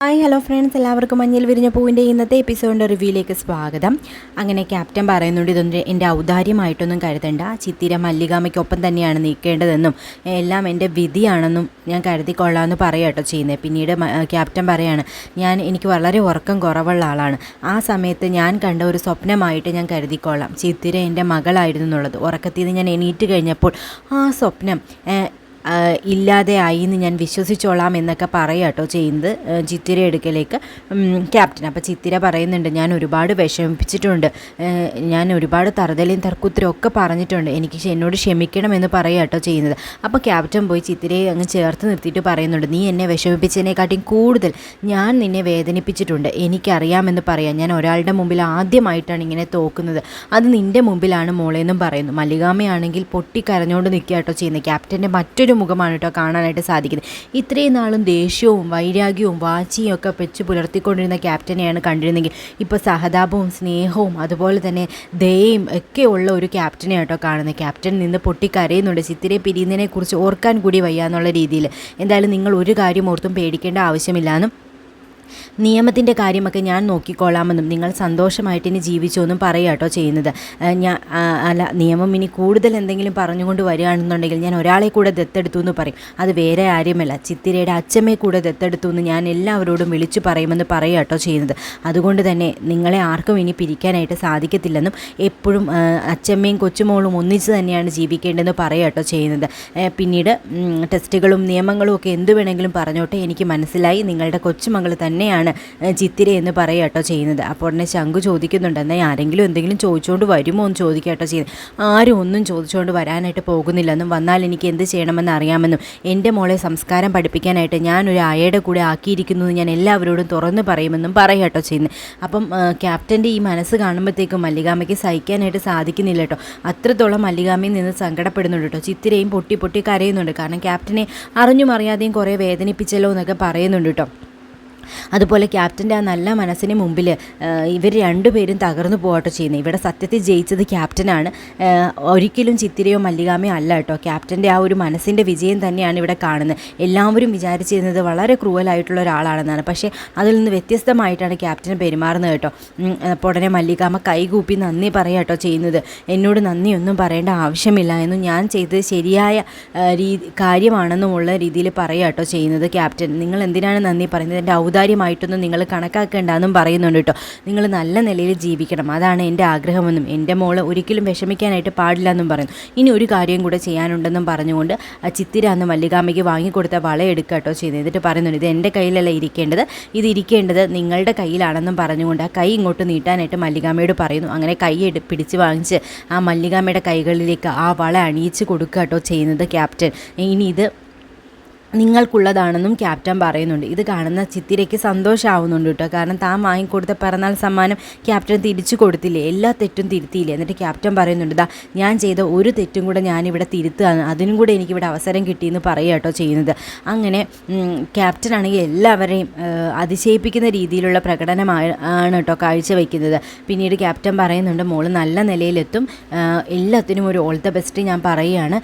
Hi hello friends, എല്ലാവർക്കും മഞ്ഞിൽ വിരിഞ്ഞ പൂവിൻ്റെ ഇന്നത്തെ എപ്പിസോഡിൻ്റെ റിവ്യൂയിലേക്ക് സ്വാഗതം. അങ്ങനെ ക്യാപ്റ്റൻ പറയുന്നുണ്ട്, ഇതൊന്നും എൻ്റെ ഔദാര്യമായിട്ടൊന്നും കരുതണ്ട, ചിത്തിര മല്ലികാമയ്ക്കൊപ്പം തന്നെയാണ് നിൽക്കേണ്ടതെന്നും എല്ലാം എൻ്റെ വിധിയാണെന്നും ഞാൻ കരുതിക്കൊള്ളാമെന്ന് പറയാട്ടോ ചെയ്യുന്നത്. പിന്നീട് ക്യാപ്റ്റൻ പറയാണ്, എനിക്ക് വളരെ ഉറക്കം കുറവുള്ള ആളാണ്. ആ സമയത്ത് ഞാൻ കണ്ട ഒരു സ്വപ്നമായിട്ട് ഞാൻ കരുതിക്കൊള്ളാം, ചിത്തിര എൻ്റെ മകളായിരുന്നു എന്നുള്ളത്. ഉറക്കത്തിൽ നിന്ന് ഞാൻ എണീറ്റ് കഴിഞ്ഞപ്പോൾ ആ സ്വപ്നം ഇല്ലാതെയായി എന്ന് ഞാൻ വിശ്വസിച്ചോളാം എന്നൊക്കെ പറയാട്ടോ ചെയ്യുന്നത് ചിത്തിര എടുക്കലേക്ക് ക്യാപ്റ്റൻ. അപ്പോൾ ചിത്തിര പറയുന്നുണ്ട്, ഞാൻ ഒരുപാട് വിഷമിപ്പിച്ചിട്ടുണ്ട്, ഞാൻ ഒരുപാട് തറുതലയും തർക്കുത്തരും ഒക്കെ പറഞ്ഞിട്ടുണ്ട്, എന്നോട് ക്ഷമിക്കണമെന്ന് പറയാട്ടോ ചെയ്യുന്നത്. അപ്പോൾ ക്യാപ്റ്റൻ പോയി ചിത്തിരയെ അങ്ങ് ചേർത്ത് നിർത്തിയിട്ട് പറയുന്നുണ്ട്, നീ എന്നെ വിഷമിപ്പിച്ചതിനെക്കാട്ടിയും കൂടുതൽ ഞാൻ നിന്നെ വേദനിപ്പിച്ചിട്ടുണ്ട്, എനിക്കറിയാമെന്ന് പറയാം. ഞാൻ ഒരാളുടെ മുമ്പിൽ ആദ്യമായിട്ടാണ് ഇങ്ങനെ തോക്കുന്നത്, അത് നിൻ്റെ മുമ്പിലാണ് മോളെന്നും പറയുന്നു. മല്ലികാമയാണെങ്കിൽ പൊട്ടിക്കരഞ്ഞുകൊണ്ട് നിൽക്കുകയാട്ടോ ചെയ്യുന്നത്. ക്യാപ്റ്റൻ്റെ മറ്റൊരു മുഖമാണ് കേട്ടോ കാണാനായിട്ട് സാധിക്കുന്നത്. ഇത്രയും നാളും ദേഷ്യവും വൈരാഗ്യവും വാശിയും ഒക്കെ വെച്ച് പുലർത്തിക്കൊണ്ടിരുന്ന ക്യാപ്റ്റനെയാണ് കണ്ടിരുന്നെങ്കിൽ ഇപ്പോൾ സഹതാപവും സ്നേഹവും അതുപോലെ തന്നെ ദയയും ഒക്കെ ഉള്ള ഒരു ക്യാപ്റ്റനെ കേട്ടോ കാണുന്നത്. ക്യാപ്റ്റൻ നിന്ന് പൊട്ടിക്കരയുന്നുണ്ട്, ചിത്തിരെ പിരിയുന്നതിനെക്കുറിച്ച് ഓർക്കാൻ കൂടി വയ്യ എന്നുള്ള രീതിയിൽ. എന്തായാലും നിങ്ങൾ ഒരു കാര്യം ഓർത്തും പേടിക്കേണ്ട ആവശ്യമില്ലാന്നും നിയമത്തിൻ്റെ കാര്യമൊക്കെ ഞാൻ നോക്കിക്കൊള്ളാമെന്നും നിങ്ങൾ സന്തോഷമായിട്ട് ഇനി ജീവിച്ചു എന്നും പറയാട്ടോ ചെയ്യുന്നത്. നിയമം ഇനി കൂടുതൽ എന്തെങ്കിലും പറഞ്ഞുകൊണ്ട് വരികയാണെന്നുണ്ടെങ്കിൽ ഞാൻ ഒരാളെ കൂടെ ദത്തെടുത്തു എന്ന് പറയും, അത് വേറെ ആരുമല്ല, ചിത്തിരയുടെ അച്ഛമ്മയെ കൂടെ ദത്തെടുത്തു എന്ന് ഞാൻ എല്ലാവരോടും വിളിച്ചു പറയുമെന്ന് പറയാട്ടോ ചെയ്യുന്നത്. അതുകൊണ്ട് തന്നെ നിങ്ങളെ ആർക്കും ഇനി പിരിക്കാനായിട്ട് സാധിക്കത്തില്ലെന്നും എപ്പോഴും അച്ഛമ്മയും കൊച്ചുമോളും ഒന്നിച്ച് തന്നെയാണ് ജീവിക്കേണ്ടതെന്ന് പറയാട്ടോ ചെയ്യുന്നത്. പിന്നീട് ടെസ്റ്റുകളും നിയമങ്ങളും ഒക്കെ എന്തു വേണമെങ്കിലും പറഞ്ഞോട്ടെ, എനിക്ക് മനസ്സിലായി, നിങ്ങളുടെ കൊച്ചുമകൾ തന്നെയാണ് ചിത്തിര എന്ന് പറയാട്ടോ ചെയ്യുന്നത്. അപ്പോൾ ഉടനെ ശംഖു ചോദിക്കുന്നുണ്ട്, എന്നാൽ ആരെങ്കിലും എന്തെങ്കിലും ചോദിച്ചുകൊണ്ട് വരുമോ എന്ന് ചോദിക്കാട്ടോ ചെയ്യുന്നത്. ആരും ഒന്നും ചോദിച്ചുകൊണ്ട് വരാനായിട്ട് പോകുന്നില്ലെന്നും വന്നാൽ എനിക്ക് എന്ത് ചെയ്യണമെന്ന് അറിയാമെന്നും എൻ്റെ മോളെ സംസ്കാരം പഠിപ്പിക്കാനായിട്ട് ഞാനൊരു ആയയുടെ കൂടെ ആക്കിയിരിക്കുന്നു ഞാൻ എല്ലാവരോടും തുറന്ന് പറയുമെന്നും പറയാട്ടോ ചെയ്യുന്നത്. അപ്പം ക്യാപ്റ്റൻ്റെ ഈ മനസ്സ് കാണുമ്പോഴത്തേക്കും മല്ലികാമയ്ക്ക് സഹിക്കാനായിട്ട് സാധിക്കുന്നില്ല കേട്ടോ. അത്രത്തോളം മല്ലികാമയിൽ നിന്ന് സങ്കടപ്പെടുന്നുണ്ട് കേട്ടോ. ചിത്തിരയും പൊട്ടി പൊട്ടി കരയുന്നുണ്ട്, കാരണം ക്യാപ്റ്റനെ അറിഞ്ഞും അറിയാതെയും കുറേ വേദനിപ്പിച്ചല്ലോ എന്നൊക്കെ പറയുന്നുണ്ട് കേട്ടോ. അതുപോലെ ക്യാപ്റ്റൻ്റെ ആ നല്ല മനസ്സിന് മുമ്പിൽ ഇവർ രണ്ടുപേരും തകർന്നു പോകട്ടോ ചെയ്യുന്നത്. ഇവിടെ സത്യത്തിൽ ജയിച്ചത് ക്യാപ്റ്റനാണ്, ഒരിക്കലും ചിത്തിരയോ മല്ലികാമയോ അല്ല കേട്ടോ. ക്യാപ്റ്റൻ്റെ ആ ഒരു മനസ്സിൻ്റെ വിജയം തന്നെയാണ് ഇവിടെ കാണുന്നത്. എല്ലാവരും വിചാരിച്ചിരുന്നത് വളരെ ക്രൂവലായിട്ടുള്ള ഒരാളാണെന്നാണ്, പക്ഷേ അതിൽ നിന്ന് വ്യത്യസ്തമായിട്ടാണ് ക്യാപ്റ്റൻ പെരുമാറുന്നത് കേട്ടോ. അപ്പോൾ ഉടനെ മല്ലികാമ കൈകൂപ്പി നന്ദി പറയാട്ടോ ചെയ്യുന്നത്. എന്നോട് നന്ദിയൊന്നും പറയേണ്ട ആവശ്യമില്ല എന്നും ഞാൻ ചെയ്തത് ശരിയായ കാര്യമാണെന്നുമുള്ള രീതിയിൽ പറയാട്ടോ ചെയ്യുന്നത് ക്യാപ്റ്റൻ. നിങ്ങൾ എന്തിനാണ് നന്ദി പറയുന്നത്, എൻ്റെ ഔദാര്യമായിട്ടൊന്നും നിങ്ങൾ കണക്കാക്കേണ്ടെന്നും പറയുന്നുണ്ട് കേട്ടോ. നിങ്ങൾ നല്ല നിലയിൽ ജീവിക്കണം, അതാണ് എൻ്റെ ആഗ്രഹമെന്നും എൻ്റെ മോള് ഒരിക്കലും വിഷമിക്കാനായിട്ട് പാടില്ല എന്നും പറയുന്നു. ഇനി ഒരു കാര്യം കൂടെ ചെയ്യാനുണ്ടെന്നും പറഞ്ഞുകൊണ്ട് ചിത്തിര അന്ന് മല്ലികാമയ്ക്ക് വാങ്ങിക്കൊടുത്ത വള എടുക്കുക കേട്ടോ ചെയ്യുന്നത്. എന്നിട്ട് പറയുന്നുണ്ട്, ഇത് എൻ്റെ കയ്യിലല്ല ഇരിക്കേണ്ടത്, ഇത് ഇരിക്കേണ്ടത് നിങ്ങളുടെ കയ്യിലാണെന്നും പറഞ്ഞുകൊണ്ട് ആ കൈ ഇങ്ങോട്ട് നീട്ടാനായിട്ട് മല്ലികാമയോട് പറയുന്നു. അങ്ങനെ കൈ പിടിച്ച് വാങ്ങിച്ച് ആ മല്ലികാമയുടെ കൈകളിലേക്ക് ആ വള അണിയിച്ച് കൊടുക്കുക കേട്ടോ ചെയ്യുന്നത് ക്യാപ്റ്റൻ. ഇനി ഇത് നിങ്ങൾക്കുള്ളതാണെന്നും ക്യാപ്റ്റൻ പറയുന്നുണ്ട്. ഇത് കാണുന്ന ചിത്തിരയ്ക്ക് സന്തോഷമാവുന്നുണ്ട് കേട്ടോ, കാരണം താൻ വാങ്ങിക്കൊടുത്ത പിറന്നാൾ സമ്മാനം ക്യാപ്റ്റൻ തിരിച്ചു കൊടുത്തില്ലേ, എല്ലാ തെറ്റും തിരുത്തിയില്ലേ. എന്നിട്ട് ക്യാപ്റ്റൻ പറയുന്നുണ്ട്, ഞാൻ ചെയ്ത ഒരു തെറ്റും കൂടെ ഞാനിവിടെ തിരുത്തുകയാണ്, അതിനും കൂടെ എനിക്കിവിടെ അവസരം കിട്ടിയെന്ന് പറയുക കേട്ടോ ചെയ്യുന്നത്. അങ്ങനെ ക്യാപ്റ്റനാണെങ്കിൽ എല്ലാവരെയും അതിശയിപ്പിക്കുന്ന രീതിയിലുള്ള പ്രകടനമാണ് കേട്ടോ കാഴ്ചവെക്കുന്നത്. പിന്നീട് ക്യാപ്റ്റൻ പറയുന്നുണ്ട്, മോള് നല്ല നിലയിലെത്തും, എല്ലാത്തിനും ഒരു ഓൾ ദ ബെസ്റ്റ് ഞാൻ പറയുകയാണ്,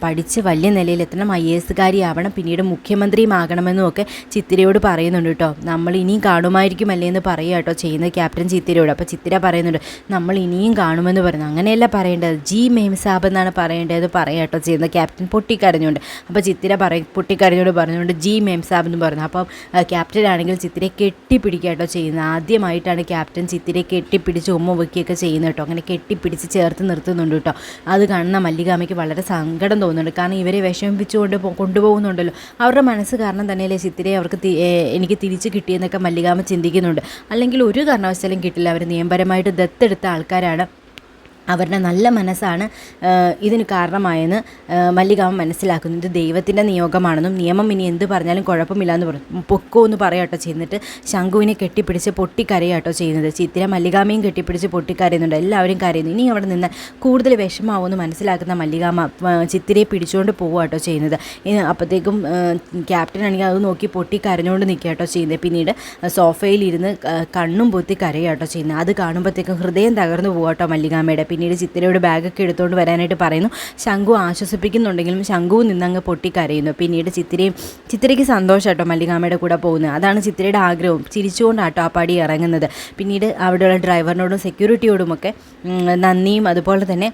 പഠിച്ച് വലിയ നിലയിലെത്തണം, IAS കാരിയാവണം, പിന്നീട് മുഖ്യമന്ത്രിയുമാകണമെന്നും ഒക്കെ ചിത്തിരയോട് പറയുന്നുണ്ട് കേട്ടോ. നമ്മൾ ഇനിയും കാണുമായിരിക്കുമല്ലേ എന്ന് പറയുക കേട്ടോ ചെയ്യുന്നത് ക്യാപ്റ്റൻ ചിത്തിരയോട്. അപ്പോൾ ചിത്തിര പറയുന്നുണ്ട്, നമ്മൾ ഇനിയും കാണുമെന്ന് പറയുന്നു. അങ്ങനെയല്ല പറയേണ്ടത്, ജി മേം സാബ് എന്നാണ് പറയേണ്ടത് പറയുക കേട്ടോ ചെയ്യുന്നത് ക്യാപ്റ്റൻ പൊട്ടിക്കരഞ്ഞുകൊണ്ട്. അപ്പോൾ ചിത്തിര പൊട്ടിക്കരഞ്ഞോട് പറഞ്ഞുകൊണ്ട് ജി മേം സാബ് എന്ന് പറഞ്ഞു. അപ്പം ക്യാപ്റ്റൻ ആണെങ്കിൽ ചിത്തിരയെ കെട്ടിപ്പിടിക്കുക കേട്ടോ ചെയ്യുന്നത്. ആദ്യമായിട്ടാണ് ക്യാപ്റ്റൻ ചിത്തിരയെ കെട്ടിപ്പിടിച്ച് ഉമ്മ വയ്ക്കുകയൊക്കെ ചെയ്യുന്നത് കേട്ടോ. അങ്ങനെ കെട്ടിപ്പിടിച്ച് ചേർത്ത് നിർത്തുന്നുണ്ട് കേട്ടോ. അത് കാണുന്ന മല്ലികാമയ്ക്ക് വളരെ സങ്കടം തോന്നുന്നുണ്ട്, കാരണം ഇവരെ വിഷമിപ്പിച്ചുകൊണ്ട് കൊണ്ടുപോകുന്നുണ്ടല്ലോ. അവരുടെ മനസ്സ് കാരണം തന്നെയല്ലേ ചിത്തിരയെ എനിക്ക് തിരിച്ച് കിട്ടിയെന്നൊക്കെ മല്ലികാമ ചിന്തിക്കുന്നുണ്ട്. അല്ലെങ്കിൽ ഒരു കാരണവശാലും കിട്ടില്ല, അവർ നിയമപരമായിട്ട് ദത്തെടുത്ത ആൾക്കാരാണ്, അവരുടെ നല്ല മനസ്സാണ് ഇതിന് കാരണമായെന്ന് മല്ലികാമ മനസ്സിലാക്കുന്നു. ഇത് ദൈവത്തിൻ്റെ നിയോഗമാണെന്നും നിയമം ഇനി എന്ത് പറഞ്ഞാലും കുഴപ്പമില്ലയെന്ന് പറഞ്ഞു പൊക്കോ എന്ന് പറയാട്ടോ ചെയ്യുന്നിട്ട് ശംഖുവിനെ കെട്ടിപ്പിടിച്ച് പൊട്ടിക്കരയാട്ടോ ചെയ്യുന്നത്. ചിത്തിര മല്ലികാമയും കെട്ടിപ്പിടിച്ച് പൊട്ടിക്കരയുന്നുണ്ട്, എല്ലാവരും കരയുന്നു. ഇനി അവിടെ നിന്ന് കൂടുതൽ വിഷമാവുമെന്ന് മനസ്സിലാക്കുന്ന മല്ലികാമ ചിത്തിരയെ പിടിച്ചുകൊണ്ട് പോവുകയാട്ടോ ചെയ്യുന്നത്. അപ്പോഴത്തേക്കും ക്യാപ്റ്റൻ ആണെങ്കിൽ അത് നോക്കി പൊട്ടിക്കരഞ്ഞുകൊണ്ട് നിൽക്കുകയാട്ടോ ചെയ്യുന്നത്. പിന്നീട് സോഫയിലിരുന്ന് കണ്ണും പൊത്തി കരയാട്ടോ ചെയ്യുന്നത്. അത് കാണുമ്പോഴത്തേക്കും ഹൃദയം തകർന്നു പോകാട്ടോ മല്ലികാമയുടെ. പിന്നീട് ചിത്തിരയോട് ബാഗൊക്കെ എടുത്തുകൊണ്ട് വരാനായിട്ട് പറയുന്നു. ശംഖു ആശ്വസിപ്പിക്കുന്നുണ്ടെങ്കിലും ശംഖുവും നിന്നങ്ങ് പൊട്ടിക്കരയുന്നു. പിന്നീട് ചിത്തിരയ്ക്ക് സന്തോഷം കേട്ടോ മല്ലികാമ്മയുടെ കൂടെ പോകുന്നത്. അതാണ് ചിത്തിരയുടെ ആഗ്രഹവും. ചിരിച്ചുകൊണ്ടാട്ടോ ആ പടി ഇറങ്ങുന്നത്. പിന്നീട് അവിടെയുള്ള ഡ്രൈവറിനോടും സെക്യൂരിറ്റിയോടുമൊക്കെ നന്ദിയും അതുപോലെ തന്നെ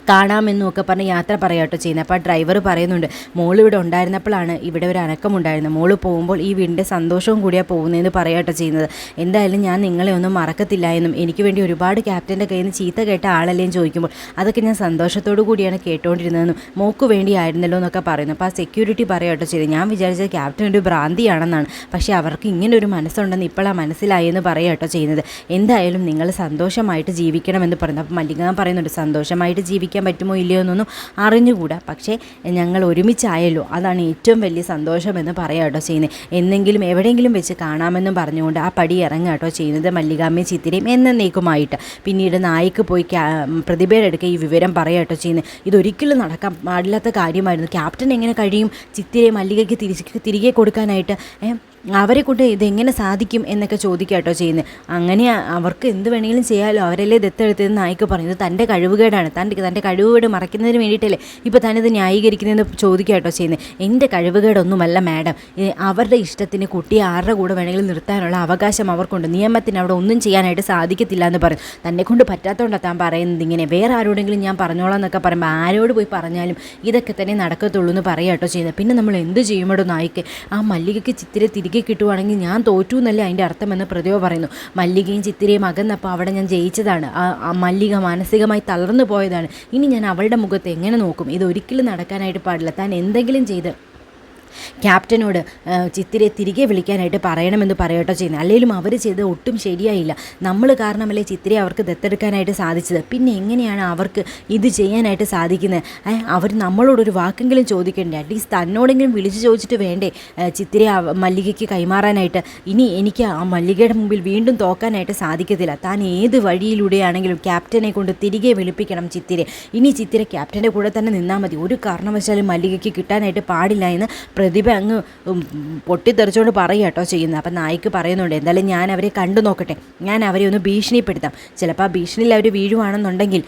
കാണാമെന്നും ഒക്കെ പറഞ്ഞ് യാത്ര പറയാട്ടോ ചെയ്യുന്നത്. അപ്പോൾ ഡ്രൈവർ പറയുന്നുണ്ട്, മോളിവിടെ ഉണ്ടായിരുന്നപ്പോഴാണ് ഇവിടെ ഒരു അനക്കമുണ്ടായിരുന്നത്. മോള് പോകുമ്പോൾ ഈ വീടിൻ്റെ സന്തോഷവും കൂടിയാണ് പോകുന്നതെന്ന് പറയാട്ടോ ചെയ്യുന്നത്. എന്തായാലും ഞാൻ നിങ്ങളെ ഒന്നും മറക്കത്തില്ല എന്നും എനിക്ക് വേണ്ടി ഒരുപാട് ക്യാപ്റ്റൻ്റെ കയ്യിൽ നിന്ന് ചീത്ത കേട്ട ആളല്ലേന്ന് ചോദിക്കുമ്പോൾ അതൊക്കെ ഞാൻ സന്തോഷത്തോടു കൂടിയാണ് കേട്ടുകൊണ്ടിരുന്നതെന്നും മോക്ക് വേണ്ടിയായിരുന്നല്ലോ എന്നൊക്കെ പറയുന്നു. അപ്പോൾ ആ സെക്യൂരിറ്റി പറയാട്ടോ ചെയ്തത്, ഞാൻ വിചാരിച്ചത് ക്യാപ്റ്റൻ ഒരു ഭ്രാന്തിയാണെന്നാണ്, പക്ഷേ അവർക്ക് ഇങ്ങനെ ഒരു മനസ്സുണ്ടെന്ന് ഇപ്പോഴാണ് മനസ്സിലായി എന്ന് പറയാട്ടോ ചെയ്യുന്നത്. എന്തായാലും നിങ്ങൾ സന്തോഷമായിട്ട് ജീവിക്കണമെന്ന് പറയുന്നു. അപ്പോൾ മല്ലിക പറയുന്നുണ്ട്, സന്തോഷമായിട്ട് ജീവിക്കാൻ പറ്റുമോ ഇല്ലയോ എന്നൊന്നും അറിഞ്ഞുകൂടാ, പക്ഷേ ഞങ്ങൾ ഒരുമിച്ചായല്ലോ, അതാണ് ഏറ്റവും വലിയ സന്തോഷമെന്ന് പറയാട്ടോ ചെയ്യുന്നത്. എന്നെങ്കിലും എവിടെയെങ്കിലും വെച്ച് കാണാമെന്നും പറഞ്ഞുകൊണ്ട് ആ പടി ഇറങ്ങാട്ടോ ചെയ്യുന്നത് മല്ലികാമ്മയും ചിത്തിരയും എന്നേക്കുമായിട്ട്. പിന്നീട് നായിക്ക് പോയി പ്രതിഭയുടെ അടുക്ക ഈ വിവരം പറയാട്ടോ ചെയ്യുന്നത്. ഇതൊരിക്കലും നടക്കാൻ പാടില്ലാത്ത കാര്യമായിരുന്നു. ക്യാപ്റ്റൻ എങ്ങനെ കഴിയും ചിത്തിരയെ മല്ലികയ്ക്ക് തിരികെ കൊടുക്കാനായിട്ട്? അവരെ കൊണ്ട് ഇതെങ്ങനെ സാധിക്കും എന്നൊക്കെ ചോദിക്കാട്ടോ ചെയ്യുന്നത്. അങ്ങനെ അവർക്ക് എന്ത് വേണമെങ്കിലും ചെയ്യാമല്ലോ, അവരല്ലേ ദത്തെടുത്തതെന്ന് നായിക്ക് പറഞ്ഞു. ഇത് തൻ്റെ കഴിവുകേടാണ്, തൻ്റെ കഴിവുകേട് മറയ്ക്കുന്നതിന് വേണ്ടിയിട്ടല്ലേ ഇപ്പോൾ താനിത് ന്യായീകരിക്കുന്നതെന്ന് ചോദിക്കാട്ടോ ചെയ്യുന്നത്. എൻ്റെ കഴിവുകേടൊന്നുമല്ല മാഡം, അവരുടെ ഇഷ്ടത്തിന് കുട്ടിയെ ആരുടെ കൂടെ വേണമെങ്കിലും നിർത്താനുള്ള അവകാശം അവർക്കുണ്ട്. നിയമത്തിന് അവിടെ ഒന്നും ചെയ്യാനായിട്ട് സാധിക്കത്തില്ല എന്ന് പറയും. തന്നെ കൊണ്ട് പറ്റാത്തതുകൊണ്ടാണ് താൻ പറയുന്നത് ഇങ്ങനെ. വേറെ ആരോടെങ്കിലും ഞാൻ പറഞ്ഞോളാം എന്നൊക്കെ പറയുമ്പോൾ ആരോട് പോയി പറഞ്ഞാലും ഇതൊക്കെ തന്നെ നടക്കത്തുള്ളൂ എന്ന് പറയാട്ടോ ചെയ്യുന്നത്. പിന്നെ നമ്മൾ എന്ത് ചെയ്യുമ്പോഴോ നായിക്ക് ആ മല്ലികയ്ക്ക് ചിത്തിരെ തിരികെ കിട്ടുവാണെങ്കിൽ ഞാൻ തോറ്റു എന്നല്ലേ അതിൻ്റെ അർത്ഥമെന്ന് പ്രതിഭ പറയുന്നു. മല്ലികയും ചിത്തിരയും അകന്നപ്പോൾ അവിടെ ഞാൻ ജയിച്ചതാണ്. ആ മല്ലിക മാനസികമായി തളർന്നു പോയതാണ്. ഇനി ഞാൻ അവളുടെ മുഖത്ത് എങ്ങനെ നോക്കും? ഇതൊരിക്കലും നടക്കാനായിട്ട് പാടില്ല. താൻ എന്തെങ്കിലും ചെയ്ത് ക്യാപ്റ്റനോട് ചിത്തിരെ തിരികെ വിളിക്കാനായിട്ട് പറയണമെന്ന് പറയട്ടോ ചെയ്യുന്നത്. അല്ലെങ്കിലും അവർ ചെയ്ത് ഒട്ടും ശരിയായില്ല. നമ്മൾ കാരണമല്ലേ ചിത്തിരെ അവർക്ക് ദത്തെടുക്കാനായിട്ട് സാധിച്ചത്. പിന്നെ എങ്ങനെയാണ് അവർക്ക് ഇത് ചെയ്യാനായിട്ട് സാധിക്കുന്നത്? അവർ നമ്മളോടൊരു വാക്കെങ്കിലും ചോദിക്കണ്ടേ? അറ്റ്ലീസ്റ്റ് തന്നോടെങ്കിലും വിളിച്ച് ചോദിച്ചിട്ട് വേണ്ടേ ചിത്തിരെ മല്ലികയ്ക്ക് കൈമാറാനായിട്ട്? ഇനി എനിക്ക് ആ മല്ലികയുടെ മുമ്പിൽ വീണ്ടും തോക്കാനായിട്ട് സാധിക്കത്തില്ല. താൻ ഏത് വഴിയിലൂടെയാണെങ്കിലും ക്യാപ്റ്റനെ കൊണ്ട് തിരികെ വിളിപ്പിക്കണം ചിത്തിരെ. ഇനി ചിത്തിര ക്യാപ്റ്റൻ്റെ കൂടെ തന്നെ നിന്നാൽ മതി. ഒരു കാരണവശാലും മല്ലികയ്ക്ക് കിട്ടാനായിട്ട് പാടില്ല എന്ന് പ്രതിഭ അങ്ങ് പൊട്ടിത്തെറിച്ചുകൊണ്ട് പറയാട്ടോ ചെയ്യുന്നത്. അപ്പം നായിക്ക് പറയുന്നുണ്ട്, എന്തായാലും ഞാൻ അവരെ കണ്ടു നോക്കട്ടെ, ഞാൻ അവരെ ഒന്ന് ഭീഷണിപ്പെടുത്താം. ചിലപ്പോൾ ആ ഭീഷണിയിൽ അവർ വീഴുവാണെന്നുണ്ടെങ്കിൽ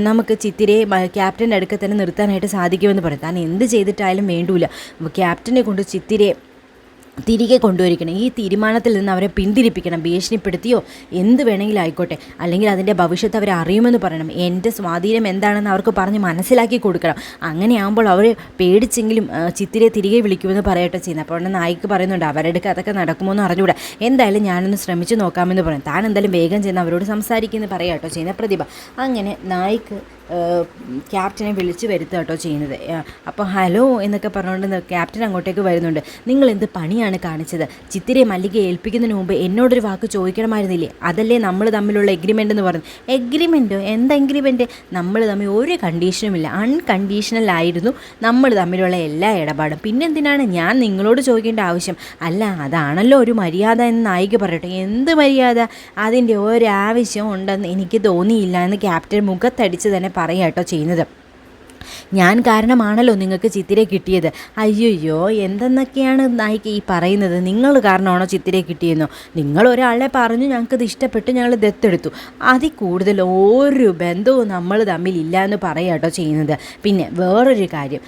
നമുക്ക് ചിത്തിരയെ ക്യാപ്റ്റൻ്റെ അടുക്കൽ തന്നെ നിർത്താനായിട്ട് സാധിക്കുമെന്ന് പറയും. താൻ എന്ത് ചെയ്തിട്ടായാലും വേണ്ടൂല, ക്യാപ്റ്റനെ കൊണ്ട് ചിത്തിരയെ തിരികെ കൊണ്ടുവരിക്കണം. ഈ തീരുമാനത്തിൽ നിന്ന് അവരെ പിന്തിരിപ്പിക്കണം. ഭീഷണിപ്പെടുത്തിയോ എന്ത് വേണമെങ്കിലും ആയിക്കോട്ടെ, അല്ലെങ്കിൽ അതിൻ്റെ ഭവിഷ്യത്ത് അവരെ അറിയുമെന്ന് പറയണം. എൻ്റെ സ്വാധീനം എന്താണെന്ന് അവർക്ക് പറഞ്ഞ് മനസ്സിലാക്കി കൊടുക്കണം. അങ്ങനെയാകുമ്പോൾ അവർ പേടിച്ചെങ്കിലും ചിത്തിരെ തിരികെ വിളിക്കുമെന്ന് പറയട്ടെ ചെയ്യുന്നത്. അപ്പോൾ നായിക്ക് പറയുന്നുണ്ട്, അവരുടെ അതൊക്കെ നടക്കുമോ എന്ന് അറിഞ്ഞുകൂടാ, എന്തായാലും ഞാനൊന്ന് ശ്രമിച്ചു നോക്കാമെന്ന് പറയും. താൻ എന്തായാലും വേഗം ചെന്ന് അവരോട് സംസാരിക്കുമെന്ന് പറയാട്ടോ ചെയ്യുന്ന പ്രതിഭ. അങ്ങനെ നായിക്ക് ക്യാപ്റ്റനെ വിളിച്ച് വരുത്തുക ചെയ്യുന്നത്. അപ്പോൾ ഹലോ എന്നൊക്കെ പറഞ്ഞുകൊണ്ട് ക്യാപ്റ്റൻ അങ്ങോട്ടേക്ക് വരുന്നുണ്ട്. നിങ്ങൾ എന്ത് പണിയാണ് കാണിച്ചത്? ചിത്തിരെ മല്ലിക ഏൽപ്പിക്കുന്നതിന് മുമ്പ് എന്നോടൊരു വാക്ക് ചോദിക്കണമായിരുന്നില്ലേ? അതല്ലേ നമ്മൾ തമ്മിലുള്ള എഗ്രിമെൻ്റ് എന്ന് പറഞ്ഞു. എഗ്രിമെൻറ്റോ? എന്താ എഗ്രിമെൻറ്റ്? നമ്മൾ തമ്മിൽ ഒരു കണ്ടീഷനുമില്ല, അൺകണ്ടീഷണൽ ആയിരുന്നു നമ്മൾ തമ്മിലുള്ള എല്ലാ ഇടപാടും. പിന്നെന്തിനാണ് ഞാൻ നിങ്ങളോട് ചോദിക്കേണ്ട ആവശ്യം? അല്ല, അതാണല്ലോ ഒരു മര്യാദ എന്ന് നായിക പറയട്ടെ. എന്ത് മര്യാദ? അതിൻ്റെ ഒരാവശ്യം ഉണ്ടെന്ന് എനിക്ക് തോന്നിയില്ല എന്ന് ക്യാപ്റ്റൻ മുഖത്തടിച്ച് തന്നെ പറയാട്ടോ ചെയ്യുന്നത്. ഞാൻ കാരണമാണല്ലോ നിങ്ങൾക്ക് ചിത്തിരെ കിട്ടിയത്. അയ്യോ, എന്തെന്നൊക്കെയാണ് നായിക ഈ പറയുന്നത്? നിങ്ങൾ കാരണമാണോ ചിത്തിരെ കിട്ടിയെന്നോ? നിങ്ങൾ ഒരാളെ പറഞ്ഞു ഞങ്ങൾക്കത് ഇഷ്ടപ്പെട്ട് ഞങ്ങൾ ദത്തെടുത്തു. അതിൽ കൂടുതൽ ഒരു ബന്ധവും നമ്മൾ തമ്മിലില്ല എന്ന് പറയാട്ടോ ചെയ്യുന്നത്. പിന്നെ വേറൊരു കാര്യം,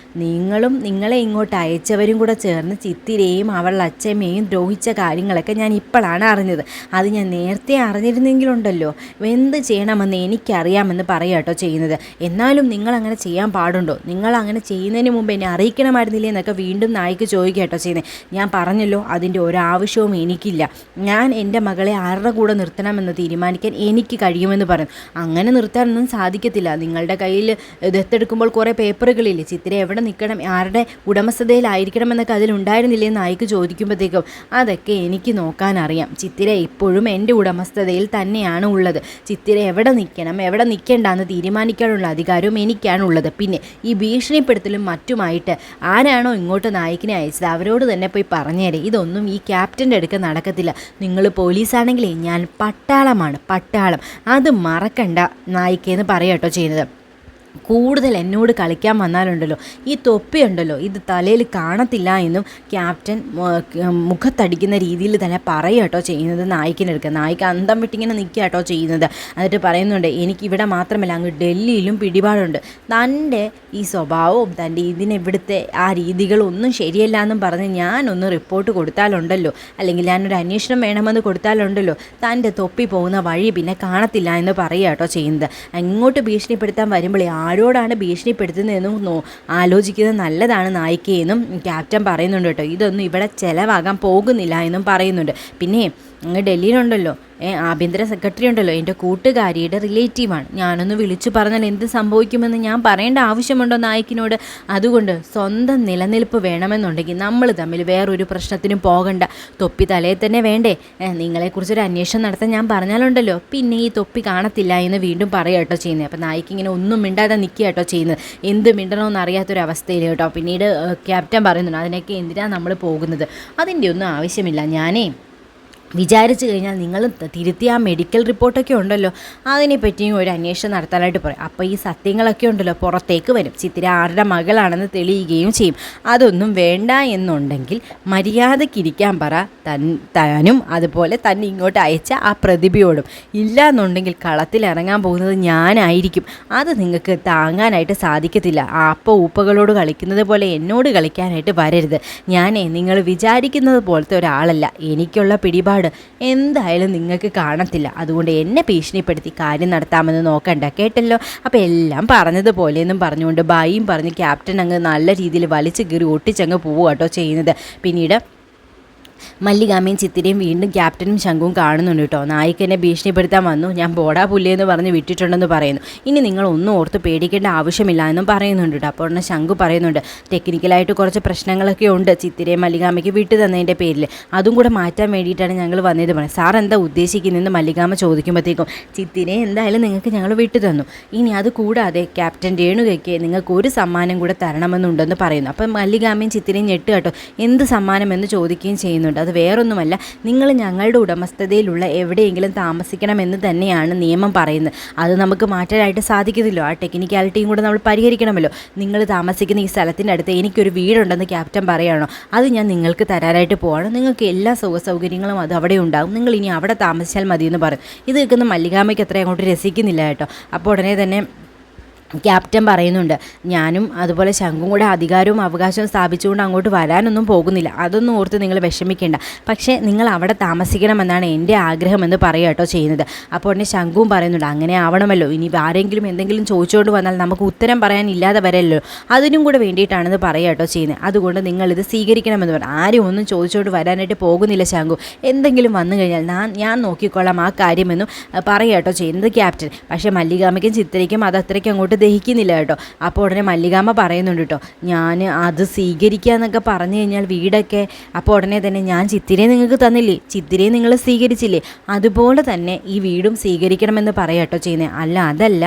നിങ്ങളെ ഇങ്ങോട്ട് അയച്ചവരും കൂടെ ചേർന്ന് ചിത്തിരെയും അവളുടെ അച്ഛമ്മയും ദ്രോഹിച്ച കാര്യങ്ങളൊക്കെ ഞാൻ ഇപ്പോഴാണ് അറിഞ്ഞത്. അത് ഞാൻ നേരത്തെ അറിഞ്ഞിരുന്നെങ്കിലുണ്ടല്ലോ എന്ത് ചെയ്യണമെന്ന് എനിക്കറിയാമെന്ന് പറയാട്ടോ ചെയ്യുന്നത്. എന്നാലും നിങ്ങളങ്ങനെ ചെയ്യാൻ പാടുണ്ടോ? നിങ്ങൾ അങ്ങനെ ചെയ്യുന്നതിന് മുമ്പ് എന്നെ അറിയിക്കണമായിരുന്നില്ലേ എന്നൊക്കെ വീണ്ടും നായിക്ക് ചോദിക്കാട്ടോ ചെയ്യുന്നത്. ഞാൻ പറഞ്ഞല്ലോ, അതിൻ്റെ ഒരാവശ്യവും എനിക്കില്ല. ഞാൻ എൻ്റെ മകളെ ആരുടെ കൂടെ നിർത്തണമെന്ന് തീരുമാനിക്കാൻ എനിക്ക് കഴിയുമെന്ന് പറഞ്ഞു. അങ്ങനെ നിർത്താനൊന്നും സാധിക്കത്തില്ല. നിങ്ങളുടെ കയ്യിൽ ദത്തെടുക്കുമ്പോൾ കുറേ പേപ്പറുകളില്ലേ, ചിത്തിര എവിടെ നിൽക്കണം, ആരുടെ ഉടമസ്ഥതയിലായിരിക്കണമെന്നൊക്കെ അതിലുണ്ടായിരുന്നില്ലേ നായിക്ക് ചോദിക്കുമ്പോഴത്തേക്കും അതൊക്കെ എനിക്ക് നോക്കാനറിയാം. ചിത്തിര ഇപ്പോഴും എൻ്റെ ഉടമസ്ഥതയിൽ തന്നെയാണ് ഉള്ളത്. ചിത്തിര എവിടെ നിൽക്കണം എവിടെ നിൽക്കേണ്ടെന്ന് തീരുമാനിക്കാനുള്ള അധികാരവും എനിക്കാണുള്ളത്. പിന്നെ ഈ ഭീഷണിപ്പെടുത്തലും മറ്റുമായിട്ട് ആരാണോ ഇങ്ങോട്ട് നായിക്കിനെ അയച്ചത് അവരോട് തന്നെ പോയി പറഞ്ഞേരെ. ഇതൊന്നും ഈ ക്യാപ്റ്റൻ്റെ അടുക്ക നടക്കത്തില്ല. നിങ്ങൾ പോലീസാണെങ്കിലേ ഞാൻ പട്ടാളമാണ്, പട്ടാളം. അത് മറക്കണ്ട നായിക്കെന്ന് പറയാട്ടോ ചെയ്യുന്നത്. കൂടുതൽ എന്നോട് കളിക്കാൻ വന്നാലുണ്ടല്ലോ ഈ തൊപ്പിയുണ്ടല്ലോ ഇത് തലയിൽ കാണത്തില്ല എന്നും ക്യാപ്റ്റൻ മുഖത്തടിക്കുന്ന രീതിയിൽ തന്നെ പറയുക കേട്ടോ ചെയ്യുന്നത്. നായിക്കിനെടുക്കുക, നായിക്ക് അന്തം വിട്ടിങ്ങനെ നിൽക്കുക കേട്ടോ ചെയ്യുന്നത്. എന്നിട്ട് പറയുന്നുണ്ട്, എനിക്കിവിടെ മാത്രമല്ല അങ്ങ് ഡൽഹിയിലും പിടിപാടുണ്ട്. തൻ്റെ ഈ സ്വഭാവവും തൻ്റെ ഇവിടുത്തെ ആ രീതികളൊന്നും ശരിയല്ല എന്നും പറഞ്ഞ് ഞാനൊന്ന് റിപ്പോർട്ട് കൊടുത്താലുണ്ടല്ലോ, അല്ലെങ്കിൽ ഞാനൊരു അന്വേഷണം വേണമെന്ന് കൊടുത്താലുണ്ടല്ലോ, തൻ്റെ തൊപ്പി പോകുന്ന വഴി പിന്നെ കാണത്തില്ല എന്ന് പറയുക കേട്ടോ ചെയ്യുന്നത്. ഇങ്ങോട്ട് ഭീഷണിപ്പെടുത്താൻ വരുമ്പോഴേ ആരോടാണ് ഭീഷണിപ്പെടുത്തുന്നതെന്നും ആലോചിക്കുന്നത് നല്ലതാണ് നായികയെന്നും ക്യാപ്റ്റൻ പറയുന്നുണ്ട് കേട്ടോ. ഇതൊന്നും ഇവിടെ ചിലവാകാൻ പോകുന്നില്ല എന്നും പറയുന്നുണ്ട്. പിന്നെ അങ്ങ് ഡൽഹിയിലുണ്ടല്ലോ ആഭ്യന്തര സെക്രട്ടറി ഉണ്ടല്ലോ, എൻ്റെ കൂട്ടുകാരിയുടെ റിലേറ്റീവാണ്. ഞാനൊന്ന് വിളിച്ചു പറഞ്ഞാൽ എന്ത് സംഭവിക്കുമെന്ന് ഞാൻ പറയേണ്ട ആവശ്യമുണ്ടോ നായിക്കിനോട്? അതുകൊണ്ട് സ്വന്തം നിലനിൽപ്പ് വേണമെന്നുണ്ടെങ്കിൽ നമ്മൾ തമ്മിൽ വേറൊരു പ്രശ്നത്തിനും പോകണ്ട. തൊപ്പി തലയിൽ തന്നെ വേണ്ടേ? നിങ്ങളെക്കുറിച്ചൊരു അന്വേഷണം നടത്താൻ ഞാൻ പറഞ്ഞാലുണ്ടല്ലോ പിന്നെ ഈ തൊപ്പി കാണത്തില്ല എന്ന് വീണ്ടും പറയുക കേട്ടോ ചെയ്യുന്നത്. അപ്പോൾ നായിക്ക് ഇങ്ങനെ ഒന്നും മിണ്ടാതെ നിൽക്കുക കേട്ടോ ചെയ്യുന്നത്. എന്ത് മിണ്ടണമെന്ന് അറിയാത്തൊരവസ്ഥയിൽ കേട്ടോ. പിന്നീട് ക്യാപ്റ്റൻ പറയുന്നുണ്ട്, അതിനൊക്കെ എന്തിനാണ് നമ്മൾ പോകുന്നത്? അതിൻ്റെ ഒന്നും ആവശ്യമില്ല. ഞാനേ വിചാരിച്ചു കഴിഞ്ഞാൽ നിങ്ങൾ തിരുത്തി ആ മെഡിക്കൽ റിപ്പോർട്ടൊക്കെ ഉണ്ടല്ലോ അതിനെപ്പറ്റിയും ഒരു അന്വേഷണം നടത്താനായിട്ട് പറയും. അപ്പോൾ ഈ സത്യങ്ങളൊക്കെ ഉണ്ടല്ലോ പുറത്തേക്ക് വരും. ചിത്തിര ആരുടെ മകളാണെന്ന് തെളിയുകയും ചെയ്യും. അതൊന്നും വേണ്ട എന്നുണ്ടെങ്കിൽ മര്യാദയ്ക്കിരിക്കാൻ പറ താനും അതുപോലെ തന്നെ ഇങ്ങോട്ട് അയച്ച ആ പ്രതിഭയോടും. ഇല്ല എന്നുണ്ടെങ്കിൽ കളത്തിലിറങ്ങാൻ പോകുന്നത് ഞാനായിരിക്കും. അത് നിങ്ങൾക്ക് താങ്ങാനായിട്ട് സാധിക്കത്തില്ല. അപ്പ ഉപ്പകളോട് കളിക്കുന്നത് പോലെ എന്നോട് കളിക്കാനായിട്ട് വരരുത്. നിങ്ങൾ വിചാരിക്കുന്നത് പോലത്തെ ഒരാളല്ല. എനിക്കുള്ള പിടിപാട് എന്തായാലും നിങ്ങൾക്ക് കാണത്തില്ല. അതുകൊണ്ട് എന്നെ ഭീഷണിപ്പെടുത്തി കാര്യം നടത്താമെന്ന് നോക്കണ്ട, കേട്ടല്ലോ? അപ്പോൾ എല്ലാം പറഞ്ഞതുപോലെയെന്നും പറഞ്ഞുകൊണ്ട് ബായിയും പറഞ്ഞ് ക്യാപ്റ്റൻ അങ്ങ് നല്ല രീതിയിൽ വലിച്ചു കീറി ഒട്ടിച്ചങ്ങ് പോവുക കേട്ടോ ചെയ്യുന്നത്. പിന്നീട് മല്ലികാമയും ചിത്തിരയും വീണ്ടും ക്യാപ്റ്റനും ശംഖുവും കാണുന്നുണ്ട് കേട്ടോ. നായികനെ ഭീഷണിപ്പെടുത്താൻ വന്നു, ഞാൻ ബോടാ പുല്ലേന്ന് പറഞ്ഞ് വിട്ടിട്ടുണ്ടെന്ന് പറയുന്നു. ഇനി നിങ്ങൾ ഒന്നും ഓർത്ത് പേടിക്കേണ്ട ആവശ്യമില്ല എന്നും പറയുന്നുണ്ട് കേട്ടോ. അപ്പോൾ ഉടനെ ശംഖു പറയുന്നുണ്ട്, ടെക്നിക്കലായിട്ട് കുറച്ച് പ്രശ്നങ്ങളൊക്കെ ഉണ്ട് ചിത്തിരയും മല്ലികാമയ്ക്ക് വിട്ടു തന്നതിൻ്റെ പേരിൽ. അതും കൂടെ മാറ്റാൻ വേണ്ടിയിട്ടാണ് ഞങ്ങൾ വന്നത് പറയുന്നത്. സാർ എന്താ ഉദ്ദേശിക്കുന്നതെന്ന് മല്ലികാമ ചോദിക്കുമ്പോഴത്തേക്കും ചിത്തിരയെ എന്തായാലും നിങ്ങൾക്ക് ഞങ്ങൾ വിട്ടു തന്നു. ഇനി അത് കൂടാതെ ക്യാപ്റ്റൻ രേണുകയ്ക്ക് നിങ്ങൾക്ക് ഒരു സമ്മാനം കൂടെ തരണമെന്നുണ്ടെന്ന് പറയുന്നു. അപ്പം മല്ലികാമയും ചിത്തിരയും ഞെട്ട് കേട്ടോ. എന്ത് സമ്മാനം എന്ന് ചോദിക്കുകയും ചെയ്യുന്നുണ്ട്. അത് വേറൊന്നുമല്ല, നിങ്ങൾ ഞങ്ങളുടെ ഉടമസ്ഥതയിലുള്ള എവിടെയെങ്കിലും താമസിക്കണമെന്ന് തന്നെയാണ് നിയമം പറയുന്നത്. അത് നമുക്ക് മാറ്റാനായിട്ട് സാധിക്കത്തില്ലോ. ആ ടെക്നിക്കാലിറ്റിയും കൂടെ നമ്മൾ പരിഹരിക്കണമല്ലോ. നിങ്ങൾ താമസിക്കുന്ന ഈ സ്ഥലത്തിൻ്റെ അടുത്ത് എനിക്കൊരു വീടുണ്ടെന്ന് ക്യാപ്റ്റൻ പറയുകയാണോ? അത് ഞാൻ നിങ്ങൾക്ക് തരാനായിട്ട് പോവാണ്. നിങ്ങൾക്ക് എല്ലാ സൗകര്യങ്ങളും അത് അവിടെ ഉണ്ടാകും. നിങ്ങൾ ഇനി അവിടെ താമസിച്ചാൽ മതിയെന്ന് പറയും. ഇത് കേൾക്കുന്ന മല്ലികാമയ്ക്ക് അത്ര അങ്ങോട്ട് രസിക്കുന്നില്ല കേട്ടോ. അപ്പോൾ ഉടനെ തന്നെ ക്യാപ്റ്റൻ പറയുന്നുണ്ട്, ഞാനും അതുപോലെ ശംഖും കൂടെ അധികാരവും അവകാശവും സ്ഥാപിച്ചുകൊണ്ട് അങ്ങോട്ട് വരാനൊന്നും പോകുന്നില്ല. അതൊന്നും ഓർത്ത് നിങ്ങൾ വിഷമിക്കേണ്ട. പക്ഷേ നിങ്ങൾ അവിടെ താമസിക്കണമെന്നാണ് എൻ്റെ ആഗ്രഹമെന്ന് പറയുക കേട്ടോ ചെയ്യുന്നത്. അപ്പോൾ ഉടനെ ശംഖുവും പറയുന്നുണ്ട്, അങ്ങനെ ആവണമല്ലോ. ഇനി ആരെങ്കിലും എന്തെങ്കിലും ചോദിച്ചുകൊണ്ട് വന്നാൽ നമുക്ക് ഉത്തരം പറയാൻ ഇല്ലാതെ വരല്ലോ. അതിനും കൂടെ വേണ്ടിയിട്ടാണെന്ന് പറയുക കേട്ടോ ചെയ്യുന്നത്. അതുകൊണ്ട് നിങ്ങളിത് സ്വീകരിക്കണമെന്ന് പറഞ്ഞു. ആരും ഒന്നും ചോദിച്ചുകൊണ്ട് വരാനായിട്ട് പോകുന്നില്ല ശംഖു. എന്തെങ്കിലും വന്നു കഴിഞ്ഞാൽ ഞാൻ നോക്കിക്കൊള്ളാം ആ കാര്യമെന്നും പറയുക കേട്ടോ ചെയ്യുന്നത് ക്യാപ്റ്റൻ. പക്ഷേ മല്ലികാമയ്ക്കും ചിത്രയ്ക്കും അത് അത്രയ്ക്ക് അങ്ങോട്ട് ദഹിക്കുന്നില്ല കേട്ടോ. അപ്പോൾ ഉടനെ മല്ലികാമ പറയുന്നുണ്ട് കേട്ടോ, ഞാൻ അത് സ്വീകരിക്കുക എന്നൊക്കെ പറഞ്ഞു കഴിഞ്ഞാൽ വീടൊക്കെ. അപ്പോൾ ഉടനെ തന്നെ ഞാൻ ചിത്തിരയെ നിങ്ങൾക്ക് തന്നില്ലേ, ചിത്തിരയെ നിങ്ങൾ സ്വീകരിച്ചില്ലേ, അതുപോലെ തന്നെ ഈ വീടും സ്വീകരിക്കണമെന്ന് പറയാം കേട്ടോ ചെയ്യുന്നത്. അല്ല അതല്ല,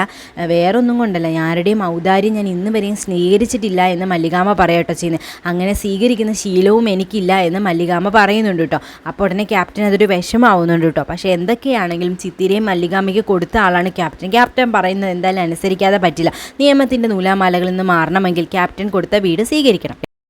വേറൊന്നും കൊണ്ടല്ല, ആരുടെയും ഔദാര്യം ഞാൻ ഇന്ന് വരെയും സ്വീകരിച്ചിട്ടില്ല എന്ന് മല്ലികാമ പറയാം കേട്ടോ ചെയ്യുന്നത്. അങ്ങനെ സ്വീകരിക്കുന്ന ശീലവും എനിക്കില്ല എന്ന് മല്ലികാമ പറയുന്നുണ്ട് കേട്ടോ. അപ്പോൾ ഉടനെ ക്യാപ്റ്റൻ അതൊരു വിഷമാവുന്നുണ്ട് കേട്ടോ. പക്ഷേ എന്തൊക്കെയാണെങ്കിലും ചിത്തിരയും മല്ലികാമയ്ക്ക് കൊടുത്ത ആളാണ് ക്യാപ്റ്റൻ. ക്യാപ്റ്റൻ പറയുന്നത് എന്തായാലും അനുസരിക്കാതെ പറ്റില്ല. നിയമത്തിൻ്റെ നൂലാമാലകളിൽ നിന്ന് മാറണമെങ്കിൽ ക്യാപ്റ്റൻ കൊടുത്ത വീട് സ്വീകരിക്കണം.